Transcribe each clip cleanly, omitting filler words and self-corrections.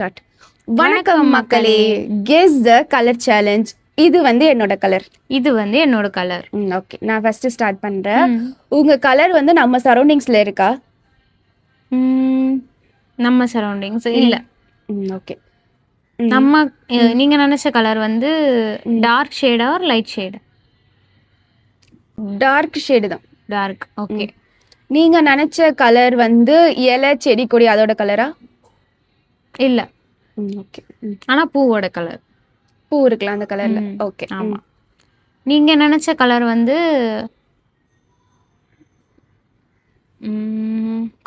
Start. வணக்கம் மக்களே, guess the colour challenge. இது வந்து என்னோட கலர். இது வந்து என்னோட கலர். ஓகே, நான் ஃபர்ஸ்ட் ஸ்டார்ட் பண்றேன். உங்க கலர் வந்து நம்ம சரௌண்டிங்ஸ்ல இருக்கா? நம்ம சரௌண்டிங்ஸ் இல்ல. ஓகே, நம்ம நீங்க நினைச்ச கலர் வந்து டார்க் ஷேடா or light shade? Dark shade தான். டார்க். ஓகே. நீங்க நினைச்ச கலர் வந்து இலை செடி கொடி அதோட கலரா? இல்ல. ஓகே. ஆனா பூவோட கலர். பூ இருக்கலாம் அந்த கலர்ல. ஓகே. ஆமா. நீங்க நினைச்ச கலர் வந்து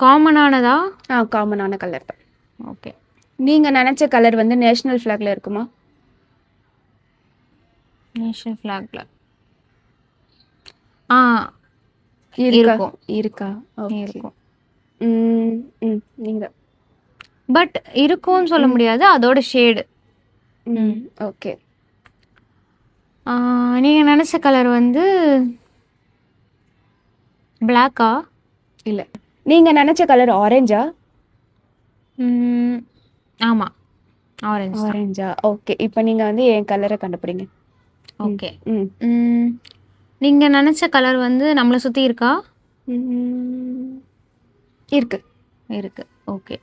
காமனானதா? காமனான கலர் தான். ஓகே. நீங்க நினைச்ச கலர் வந்து நேஷனல் ஃபிளாக்ல இருக்குமா? நேஷனல் ஃபிளாக்ல இருக்கும். இருக்கா? இருக்கும். நீங்க பட் இருக்கும்னு சொல்ல முடியாது, அதோட ஷேடு. ஓகே. நீங்க நினைச்ச கலர் வந்து பிளாக்கா? இல்ல. நீங்க நினைச்ச கலர் ஆரஞ்சா? ஆமா, ஆரஞ்சு. ஆரஞ்சா? ஓகே. இப்போ நீங்க வந்து என் கலரை கண்டுபிடிங்க. ஓகே. நீங்க நினைச்ச கலர் வந்து நம்மளை சுத்தி இருக்கா? இருக்கு. இருக்கு. ஓகே.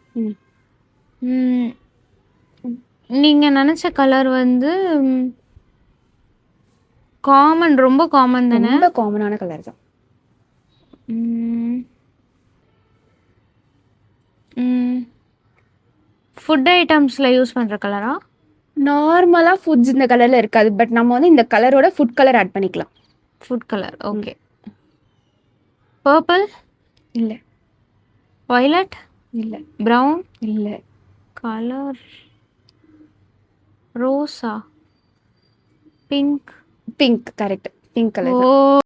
நீங்க நினைச்ச கலர் வந்து காமன், ரொம்ப காமன் தானே? ரொம்ப காமனான கலர் தான். ஃபுட் ஐட்டம்ஸ்ல யூஸ் பண்ற கலரா? நார்மலா ஃபுட்ஸ் இந்த கலர்ல இருக்காது, பட் நம்ம வந்து இந்த கலரோட ஃபுட் கலர் ஆட் பண்ணிக்கலாம். Food colour. ஓகே. பர்பிள்? இல்ல. வயலட்? இல்ல. பிரவுன்? இல்ல. கலர் ரோஸா? Pink? Pink. Correct. Pink colour. ஓ.